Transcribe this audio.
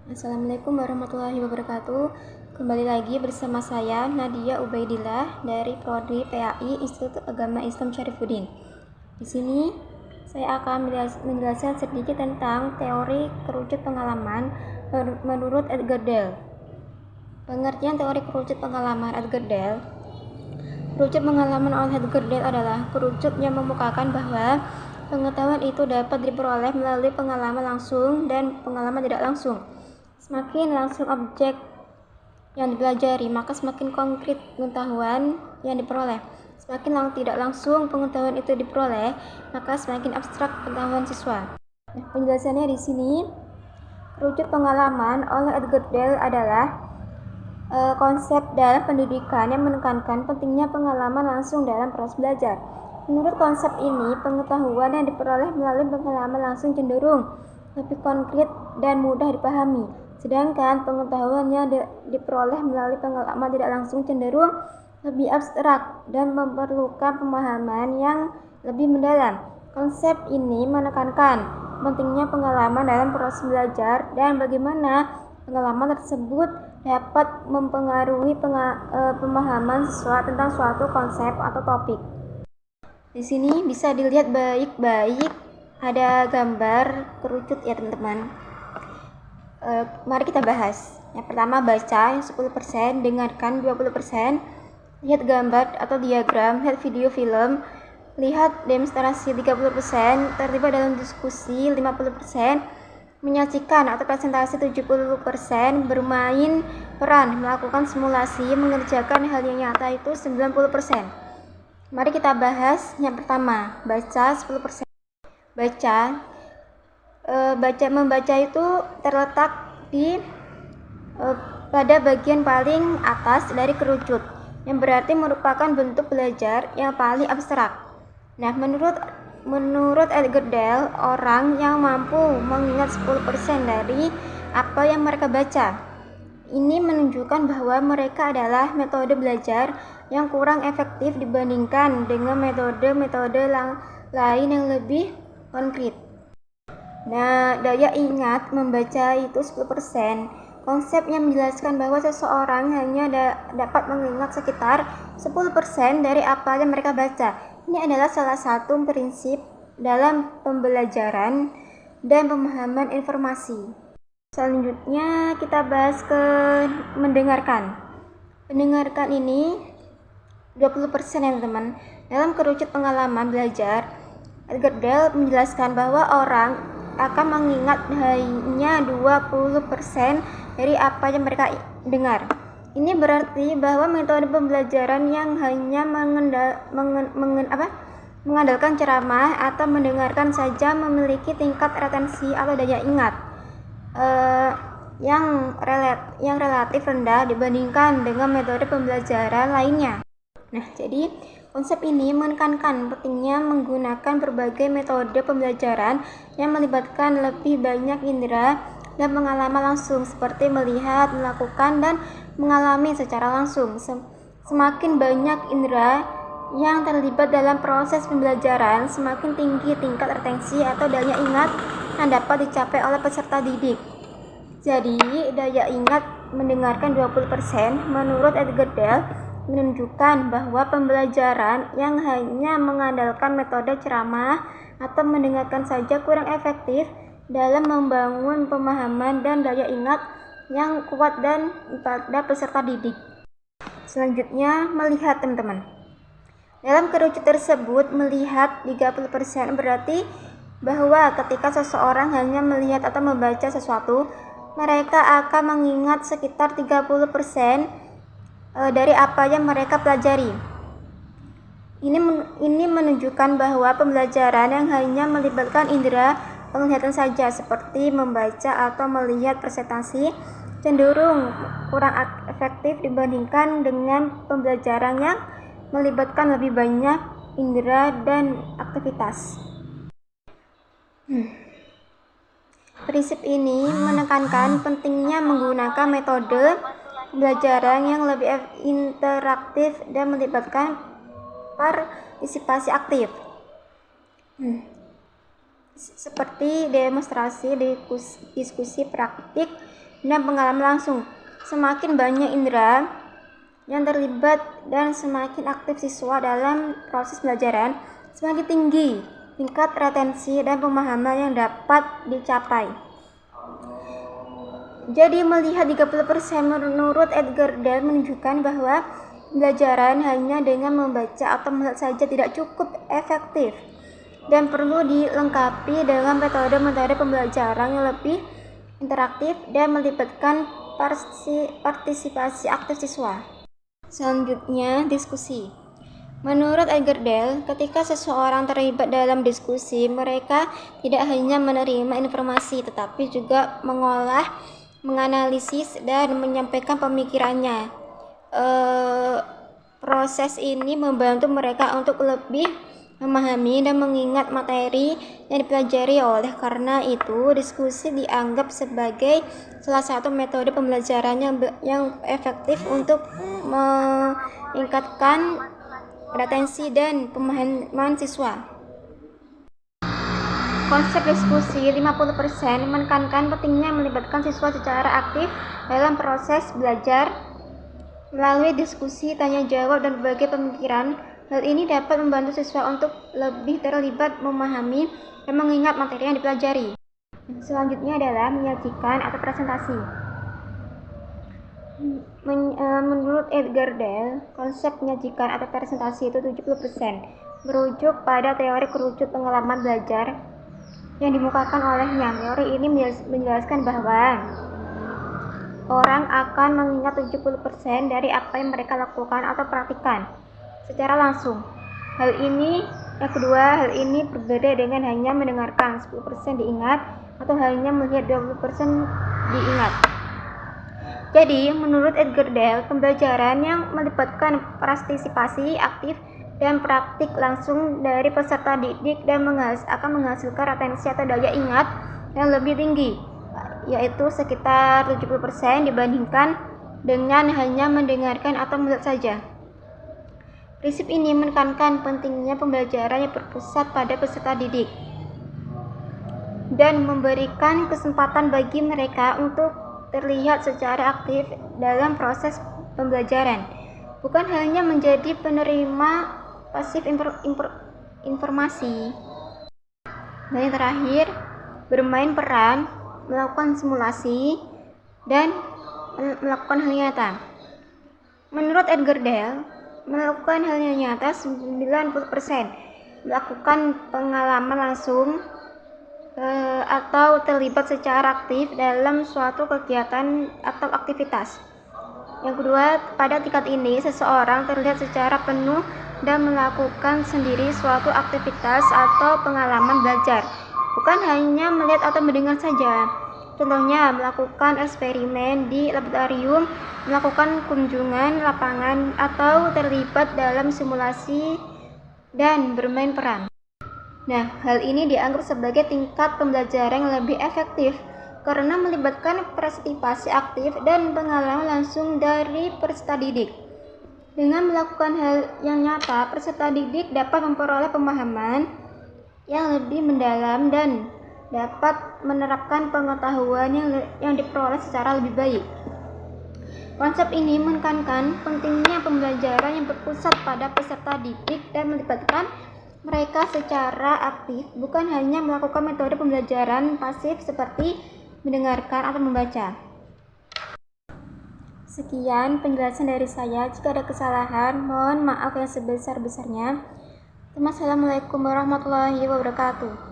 Assalamualaikum warahmatullahi wabarakatuh. Kembali lagi bersama saya Nadia Ubaidillah dari Prodi PAI Institut Agama Islam Syarifuddin. Di sini saya akan menjelaskan sedikit tentang teori kerucut pengalaman menurut Edgar Dale. Pengertian teori kerucut pengalaman Edgar Dale. Kerucut pengalaman oleh Edgar Dale adalah kerucut yang memukakan bahwa pengetahuan itu dapat diperoleh melalui pengalaman langsung dan pengalaman tidak langsung. Semakin langsung objek yang dipelajari, maka semakin konkret pengetahuan yang diperoleh. Semakin tidak langsung pengetahuan itu diperoleh, maka semakin abstrak pengetahuan siswa. Penjelasannya di sini, kerucut pengalaman oleh Edgar Dale adalah konsep dalam pendidikan yang menekankan pentingnya pengalaman langsung dalam proses belajar. Menurut konsep ini, pengetahuan yang diperoleh melalui pengalaman langsung cenderung lebih konkret dan mudah dipahami, sedangkan pengetahuan yang diperoleh melalui pengalaman tidak langsung cenderung lebih abstrak dan memerlukan pemahaman yang lebih mendalam. Konsep ini menekankan pentingnya pengalaman dalam proses belajar dan bagaimana pengalaman tersebut dapat mempengaruhi pemahaman siswa tentang suatu konsep atau topik. Di sini bisa dilihat baik-baik ada gambar kerucut ya teman-teman. Mari kita bahas. Yang pertama baca yang 10%, dengarkan 20%, lihat gambar atau diagram, lihat video film, lihat demonstrasi 30%, terlibat dalam diskusi 50%, menyajikan atau presentasi 70%, bermain peran, melakukan simulasi, mengerjakan hal yang nyata itu 90%. Mari kita bahas yang pertama, baca 10%. Membaca itu terletak di pada bagian paling atas dari kerucut, yang berarti merupakan bentuk belajar yang paling abstrak. Nah, menurut Edgar Dale, orang yang mampu mengingat 10% dari apa yang mereka baca, ini menunjukkan bahwa mereka adalah metode belajar yang kurang efektif dibandingkan dengan metode-metode lain yang lebih konkret. Nah, daya ingat membaca itu 10%. Konsep yang menjelaskan bahwa seseorang hanya dapat mengingat sekitar 10% dari apa yang mereka baca. Ini adalah salah satu prinsip dalam pembelajaran dan pemahaman informasi. Selanjutnya kita bahas ke mendengarkan. Mendengarkan ini 20% ya teman-teman. Dalam kerucut pengalaman belajar, Edgar Dale menjelaskan bahwa orang akan mengingat hanya 20% dari apa yang mereka dengar. Ini berarti bahwa metode pembelajaran yang hanya mengandalkan ceramah atau mendengarkan saja memiliki tingkat retensi atau daya ingat yang relatif rendah dibandingkan dengan metode pembelajaran lainnya. Nah, jadi konsep ini menekankan pentingnya menggunakan berbagai metode pembelajaran yang melibatkan lebih banyak indera dan pengalaman langsung, seperti melihat, melakukan, dan mengalami secara langsung. Semakin banyak indera yang terlibat dalam proses pembelajaran, semakin tinggi tingkat retensi atau daya ingat yang dapat dicapai oleh peserta didik. Jadi, daya ingat mendengarkan 20% menurut Edgar Dale menunjukkan bahwa pembelajaran yang hanya mengandalkan metode ceramah atau mendengarkan saja kurang efektif dalam membangun pemahaman dan daya ingat yang kuat dan pada peserta didik. Selanjutnya, melihat teman-teman. Dalam kerucut tersebut, melihat 30% berarti bahwa ketika seseorang hanya melihat atau membaca sesuatu, mereka akan mengingat sekitar 30% dari apa yang mereka pelajari. Ini menunjukkan bahwa pembelajaran yang hanya melibatkan indera penglihatan saja, seperti membaca atau melihat presentasi, cenderung kurang efektif dibandingkan dengan pembelajaran yang melibatkan lebih banyak indera dan aktivitas. Prinsip ini menekankan pentingnya menggunakan metode pembelajaran yang lebih interaktif dan melibatkan partisipasi aktif, seperti demonstrasi, diskusi praktik, dan pengalaman langsung. Semakin banyak indera yang terlibat dan semakin aktif siswa dalam proses pembelajaran, semakin tinggi tingkat retensi dan pemahaman yang dapat dicapai. Jadi melihat 30% menurut Edgar Dale menunjukkan bahwa pembelajaran hanya dengan membaca atau melihat saja tidak cukup efektif dan perlu dilengkapi dengan metode-metode pembelajaran yang lebih interaktif dan melibatkan partisipasi aktif siswa. Selanjutnya, diskusi. Menurut Edgar Dale, ketika seseorang terlibat dalam diskusi, mereka tidak hanya menerima informasi tetapi juga mengolah, menganalisis, dan menyampaikan pemikirannya. Proses ini membantu mereka untuk lebih memahami dan mengingat materi yang dipelajari. Oleh karena itu, diskusi dianggap sebagai salah satu metode pembelajaran yang efektif untuk meningkatkan retensi dan pemahaman siswa. Konsep diskusi 50% menekankan pentingnya melibatkan siswa secara aktif dalam proses belajar melalui diskusi, tanya jawab, dan berbagai pemikiran. Hal ini dapat membantu siswa untuk lebih terlibat, memahami, dan mengingat materi yang dipelajari. Selanjutnya adalah menyajikan atau presentasi. Menurut Edgar Dale, konsep menyajikan atau presentasi itu 70% merujuk pada teori kerucut pengalaman belajar yang dimukakan olehnya. Teori ini menjelaskan bahwa orang akan mengingat 70% dari apa yang mereka lakukan atau praktikkan secara langsung. Hal ini berbeda dengan hanya mendengarkan. 10% diingat atau hanya melihat 20% diingat. Jadi, menurut Edgar Dale, pembelajaran yang melibatkan partisipasi aktif dan praktik langsung dari peserta didik dan akan menghasilkan retensi atau daya ingat yang lebih tinggi, yaitu sekitar 70% dibandingkan dengan hanya mendengarkan atau melihat saja. Prinsip ini menekankan pentingnya pembelajaran yang berpusat pada peserta didik dan memberikan kesempatan bagi mereka untuk terlihat secara aktif dalam proses pembelajaran, bukan hanya menjadi penerima pasif informasi. Dan yang terakhir, bermain peran, melakukan simulasi, dan melakukan hal nyata. Menurut Edgar Dale, melakukan hal nyata 90%, melakukan pengalaman langsung atau terlibat secara aktif dalam suatu kegiatan atau aktivitas. Yang kedua, pada tingkat ini seseorang terlihat secara penuh dan melakukan sendiri suatu aktivitas atau pengalaman belajar, bukan hanya melihat atau mendengar saja. Contohnya, melakukan eksperimen di laboratorium, melakukan kunjungan lapangan, atau terlibat dalam simulasi dan bermain peran. Nah, hal ini dianggap sebagai tingkat pembelajaran yang lebih efektif karena melibatkan partisipasi aktif dan pengalaman langsung dari peserta didik. Dengan melakukan hal yang nyata, peserta didik dapat memperoleh pemahaman yang lebih mendalam dan dapat menerapkan pengetahuan yang diperoleh secara lebih baik. Konsep ini menekankan pentingnya pembelajaran yang berpusat pada peserta didik dan melibatkan mereka secara aktif, bukan hanya melakukan metode pembelajaran pasif seperti mendengarkan atau membaca. Sekian penjelasan dari saya. Jika ada kesalahan, mohon maaf yang sebesar-besarnya. Assalamualaikum warahmatullahi wabarakatuh.